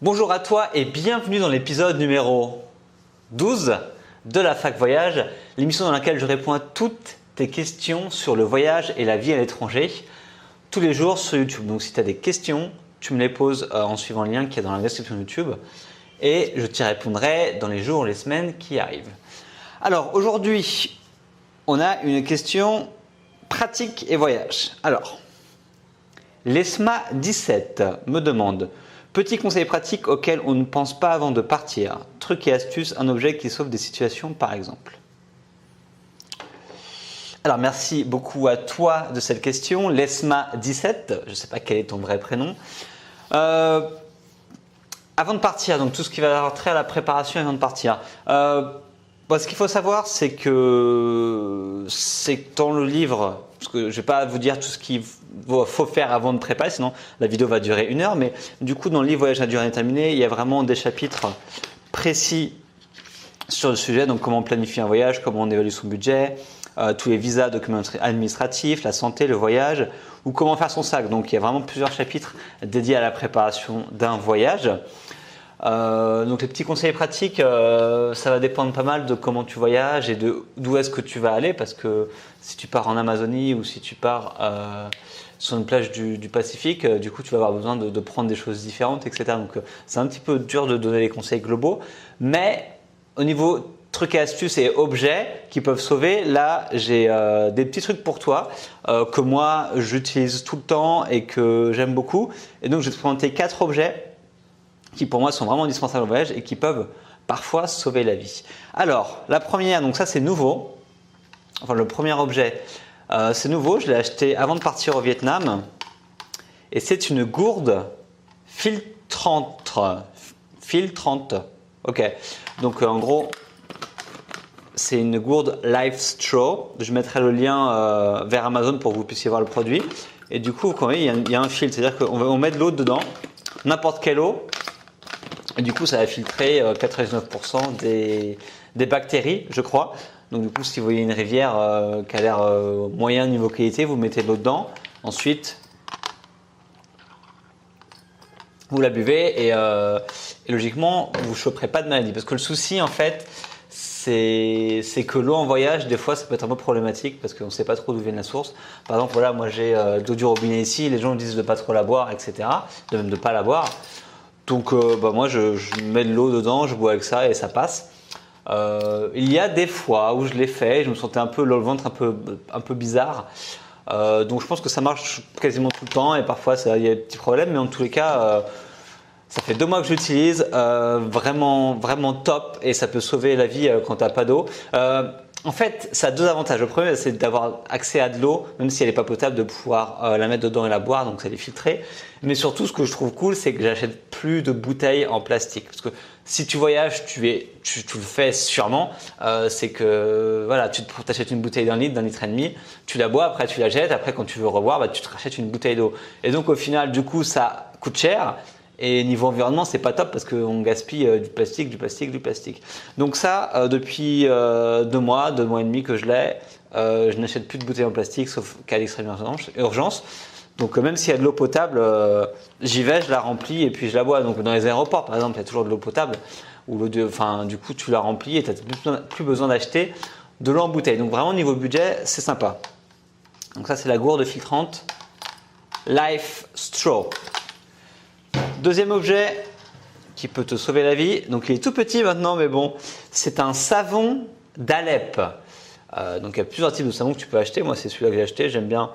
Bonjour à toi et bienvenue dans l'épisode numéro 12 de la Fac Voyage, l'émission dans laquelle je réponds à toutes tes questions sur le voyage et la vie à l'étranger tous les jours sur YouTube. Donc si tu as des questions, tu me les poses en suivant le lien qui est dans la description YouTube et je t'y répondrai dans les jours ou les semaines qui arrivent. Alors aujourd'hui, on a une question pratique et voyage. Alors, l'ESMA17 me demande: petit conseil pratique auquel on ne pense pas avant de partir. Trucs et astuces, un objet qui sauve des situations par exemple. Alors merci beaucoup à toi de cette question, l'ESMA17, je ne sais pas quel est ton vrai prénom. Avant de partir, donc tout ce qui va avoir trait à la préparation avant de partir. Ce qu'il faut savoir, c'est que dans le livre, parce que je ne vais pas vous dire tout ce qu'il faut faire avant de préparer, sinon la vidéo va durer 1 heure, mais du coup dans le livre Voyage à durée indéterminée, il y a vraiment des chapitres précis sur le sujet, donc comment planifier un voyage, comment on évalue son budget, tous les visas, documents administratifs, la santé, le voyage, ou comment faire son sac. Donc il y a vraiment plusieurs chapitres dédiés à la préparation d'un voyage. Donc les petits conseils pratiques, ça va dépendre pas mal de comment tu voyages et d'où est-ce que tu vas aller, parce que si tu pars en Amazonie ou si tu pars sur une plage du Pacifique, du coup tu vas avoir besoin de prendre des choses différentes, etc. Donc c'est un petit peu dur de donner les conseils globaux, mais au niveau trucs et astuces et objets qui peuvent sauver, là j'ai des petits trucs pour toi que moi j'utilise tout le temps et que j'aime beaucoup, et donc je vais te présenter 4 objets qui pour moi sont vraiment indispensables au voyage et qui peuvent parfois sauver la vie. Alors, la première, donc ça c'est nouveau, enfin le premier objet, c'est nouveau, je l'ai acheté avant de partir au Vietnam et c'est une gourde filtrante. Ok, donc en gros, c'est une gourde Life Straw. Je mettrai le lien vers Amazon pour que vous puissiez voir le produit. Et du coup, vous voyez, il y a un filtre, c'est-à-dire qu'on met de l'eau dedans, n'importe quelle eau. Et du coup, ça va filtrer 99% des bactéries, je crois. Donc du coup, si vous voyez une rivière qui a l'air moyen niveau qualité, vous mettez de l'eau dedans. Ensuite, vous la buvez et logiquement, vous ne choperez pas de maladie. Parce que le souci, en fait, c'est que l'eau en voyage, des fois, ça peut être un peu problématique parce qu'on ne sait pas trop d'où vient la source. Par exemple, voilà, moi j'ai de l'eau du robinet ici, les gens disent de ne pas trop la boire, etc. De même de ne pas la boire. Donc moi je mets de l'eau dedans, je bois avec ça et ça passe. Il y a des fois où je l'ai fait, je me sentais un peu le ventre un peu bizarre. Donc je pense que ça marche quasiment tout le temps et parfois il y a des petits problèmes, mais en tous les cas ça fait 2 mois que j'utilise, vraiment top, et ça peut sauver la vie quand tu n'as pas d'eau. En fait, ça a 2 avantages. Le premier, c'est d'avoir accès à de l'eau, même si elle n'est pas potable, de pouvoir la mettre dedans et la boire, donc ça est filtré. Mais surtout, ce que je trouve cool, c'est que j'achète plus de bouteilles en plastique. Parce que si tu voyages, tu le fais sûrement. C'est que voilà, tu t'achètes une bouteille d'1 litre, d'1,5 litre, tu la bois, après tu la jettes, après quand tu veux reboire, tu te rachètes une bouteille d'eau. Et donc au final, du coup, ça coûte cher. Et niveau environnement, c'est pas top parce qu'on gaspille du plastique. Donc ça, depuis 2 mois et demi que je l'ai, je n'achète plus de bouteilles en plastique sauf qu'à l'extrême urgence. Donc même s'il y a de l'eau potable, j'y vais, je la remplis et puis je la bois. Donc dans les aéroports par exemple, il y a toujours de l'eau potable. Du coup, tu la remplis et tu n'as plus besoin d'acheter de l'eau en bouteille. Donc vraiment niveau budget, c'est sympa. Donc ça, c'est la gourde filtrante Life Straw. Deuxième objet qui peut te sauver la vie, donc il est tout petit maintenant, mais bon, c'est un savon d'Alep. Donc il y a plusieurs types de savons que tu peux acheter. Moi, c'est celui-là que j'ai acheté. J'aime bien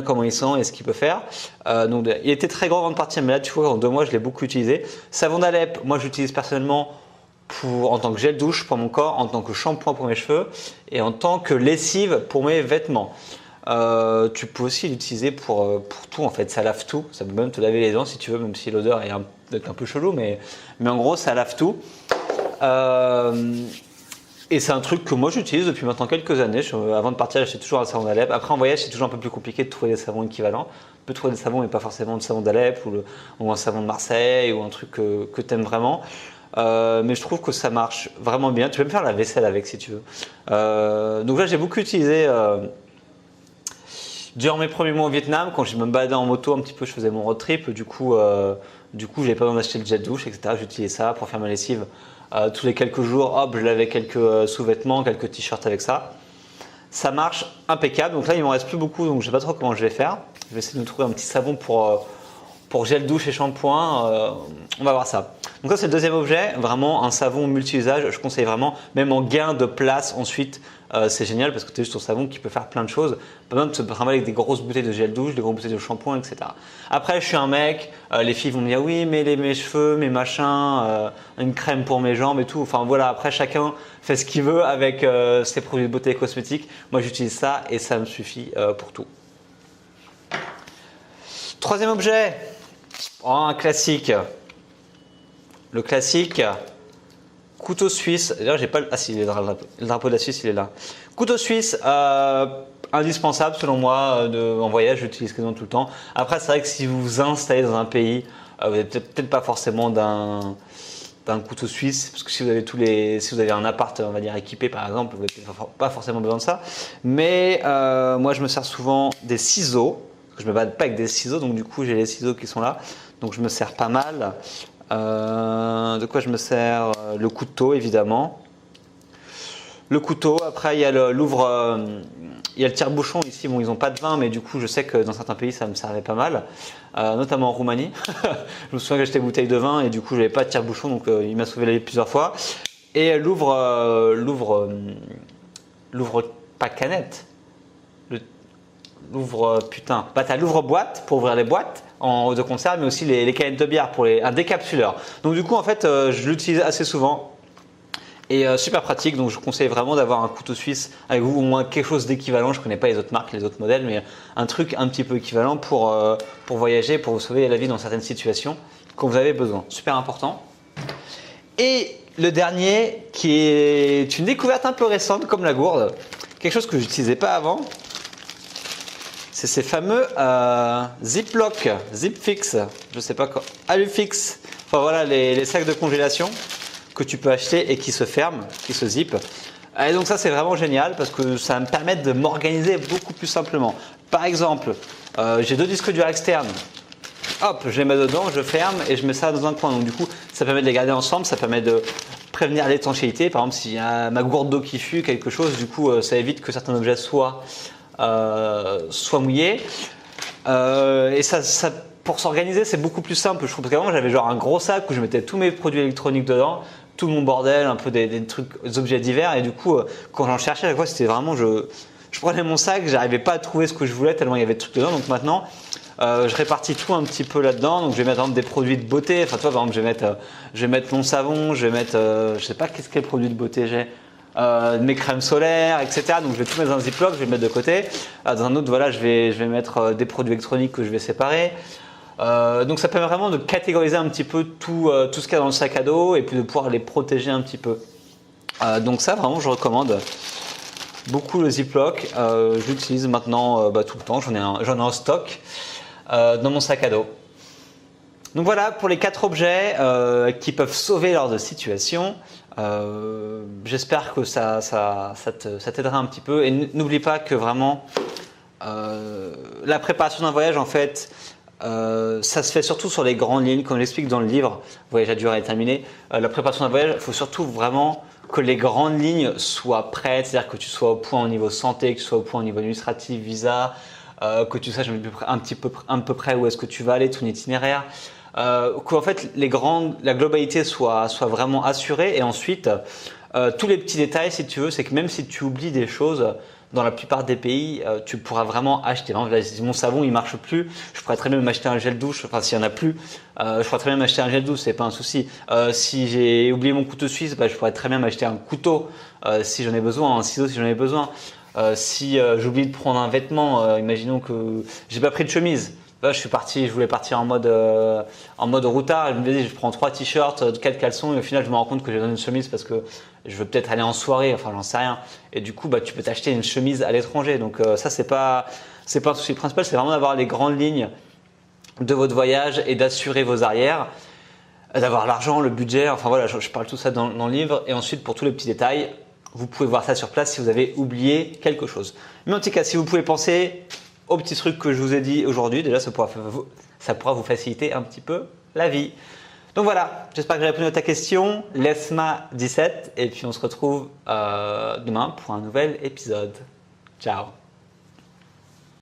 comment il sent et ce qu'il peut faire. Donc il était très grand avant de partir, mais là, tu vois, en 2 mois, je l'ai beaucoup utilisé. Savon d'Alep, moi, j'utilise personnellement en tant que gel douche pour mon corps, en tant que shampoing pour mes cheveux et en tant que lessive pour mes vêtements. Tu peux aussi l'utiliser pour tout en fait, ça lave tout, ça peut même te laver les dents si tu veux, même si l'odeur est un peu chelou, mais en gros ça lave tout. Et c'est un truc que moi j'utilise depuis maintenant quelques années. Avant de partir, j'achète toujours un savon d'Alep. Après en voyage, c'est toujours un peu plus compliqué de trouver des savons équivalents. Tu peux trouver des savons mais pas forcément de savon d'Alep ou un savon de Marseille ou un truc que tu aimes vraiment. Mais je trouve que ça marche vraiment bien. Tu peux même faire la vaisselle avec si tu veux. Donc là j'ai beaucoup utilisé durant mes premiers mois au Vietnam, quand je me baladais en moto un petit peu, je faisais mon road trip, du coup Du coup, j'avais pas besoin d'acheter le gel douche, etc. J'utilisais ça pour faire ma lessive tous les quelques jours. Hop, je lavais quelques sous-vêtements, quelques t-shirts avec ça. Ça marche impeccable. Donc là, il m'en reste plus beaucoup, donc je sais pas trop comment je vais faire. Je vais essayer de me trouver un petit savon pour gel douche et shampoing. On va voir ça. Donc ça, c'est le deuxième objet, vraiment un savon multi-usage. Je conseille vraiment, même en gain de place ensuite, c'est génial parce que tu as juste ton savon qui peut faire plein de choses. Pas besoin de se trimballer avec des grosses bouteilles de gel douche, des grosses bouteilles de shampoing, etc. Après, je suis un mec, les filles vont me dire oui, mais mes cheveux, mes machins, une crème pour mes jambes et tout. Enfin voilà, après chacun fait ce qu'il veut avec ses produits de beauté et cosmétiques. Moi, j'utilise ça et ça me suffit pour tout. Troisième objet, un classique. Le classique, couteau suisse. D'ailleurs, j'ai pas. Ah si, le drapeau de la Suisse, il est là. Couteau suisse, indispensable selon moi en voyage. J'utilise quasiment tout le temps. Après, c'est vrai que si vous vous installez dans un pays, vous n'avez peut-être pas forcément d'un couteau suisse, parce que si vous avez un appart, on va dire équipé par exemple, vous n'avez pas forcément besoin de ça. Mais moi, je me sers souvent des ciseaux. Je me bats pas avec des ciseaux, donc du coup, j'ai les ciseaux qui sont là. Donc, je me sers pas mal. De quoi je me sers? Le couteau évidemment. Le couteau, après il y a il y a le tire-bouchon ici. Bon, ils n'ont pas de vin, mais du coup je sais que dans certains pays ça me servait pas mal, notamment en Roumanie. Je me souviens que j'achetais une bouteille de vin et du coup j'avais pas de tire-bouchon, donc il m'a sauvé la vie plusieurs fois. Et l'ouvre pas canette. Putain, bah t'as l'ouvre-boîte pour ouvrir les boîtes de conserve, mais aussi les canettes de bière pour un décapsuleur. Donc du coup en fait je l'utilise assez souvent et super pratique. Donc je conseille vraiment d'avoir un couteau suisse avec vous, au moins quelque chose d'équivalent. Je connais pas les autres marques, les autres modèles, mais un truc un petit peu équivalent pour voyager, pour vous sauver la vie dans certaines situations quand vous avez besoin. Super important. Et le dernier qui est une découverte un peu récente comme la gourde, quelque chose que je n'utilisais pas avant. C'est ces fameux Ziploc, Zipfix, je sais pas quoi, Alufix. Enfin voilà les sacs de congélation que tu peux acheter et qui se ferment, qui se zippent. Et donc ça c'est vraiment génial parce que ça va me permettre de m'organiser beaucoup plus simplement. Par exemple, j'ai 2 disques durs externes. Hop, je les mets dedans, je ferme et je mets ça dans un coin. Donc du coup, ça permet de les garder ensemble, ça permet de prévenir l'étanchéité. Par exemple, s'il y a ma gourde d'eau qui fuit, quelque chose, du coup, ça évite que certains objets soient mouillés. Et ça, pour s'organiser, c'est beaucoup plus simple. Je trouve qu'avant, j'avais genre un gros sac où je mettais tous mes produits électroniques dedans, tout mon bordel, un peu des trucs, des objets divers. Et du coup, quand j'en cherchais à chaque fois, c'était vraiment, je prenais mon sac, j'arrivais pas à trouver ce que je voulais tellement il y avait de trucs dedans. Donc maintenant, je répartis tout un petit peu là-dedans. Donc je vais mettre par exemple, des produits de beauté. Enfin, toi, par exemple, je vais mettre mon savon, je vais mettre, je sais pas quel produit de beauté j'ai. Mes crèmes solaires, etc. Donc je vais tout mettre dans un ziploc, je vais le mettre de côté. Dans un autre, voilà, je vais mettre des produits électroniques que je vais séparer. Donc ça permet vraiment de catégoriser un petit peu tout ce qu'il y a dans le sac à dos et puis de pouvoir les protéger un petit peu. Donc ça, vraiment, je recommande beaucoup le ziploc. Je l'utilise maintenant tout le temps. J'en ai en stock dans mon sac à dos. Donc voilà pour les 4 objets qui peuvent sauver lors de situations. J'espère que ça t'aidera un petit peu. Et n'oublie pas que vraiment la préparation d'un voyage, en fait, ça se fait surtout sur les grandes lignes, comme j'explique dans le livre Voyage à durée déterminée. La préparation d'un voyage, il faut surtout vraiment que les grandes lignes soient prêtes, c'est-à-dire que tu sois au point au niveau santé, que tu sois au point au niveau administratif, visa, que tu saches à peu près où est-ce que tu vas aller, ton itinéraire. Qu'en fait la globalité soit vraiment assurée et ensuite tous les petits détails si tu veux, c'est que même si tu oublies des choses dans la plupart des pays, tu pourras vraiment acheter. Par exemple, si mon savon il marche plus, je pourrais très bien m'acheter un gel douche, enfin s'il y en a plus, je pourrais très bien m'acheter un gel douche, c'est pas un souci. Si j'ai oublié mon couteau suisse, je pourrais très bien m'acheter un couteau si j'en ai besoin, un ciseau si j'en ai besoin. Si j'oublie de prendre un vêtement, imaginons que j'ai pas pris de chemise. Là, je voulais partir en mode routard. Je me disais, je prends 3 t-shirts, 4 caleçons et au final, je me rends compte que j'ai besoin d'une chemise parce que je veux peut-être aller en soirée. Enfin, j'en sais rien. Et du coup, tu peux t'acheter une chemise à l'étranger. Donc ça, c'est pas un souci principal. C'est vraiment d'avoir les grandes lignes de votre voyage et d'assurer vos arrières, d'avoir l'argent, le budget. Enfin voilà, je parle tout ça dans le livre. Et ensuite, pour tous les petits détails, vous pouvez voir ça sur place si vous avez oublié quelque chose. Mais en tout cas, si vous pouvez penser aux petits trucs que je vous ai dit aujourd'hui. Déjà, ça pourra vous faciliter un petit peu la vie. Donc voilà, j'espère que j'ai répondu à ta question. Laisse-moi 17 et puis on se retrouve demain pour un nouvel épisode. Ciao.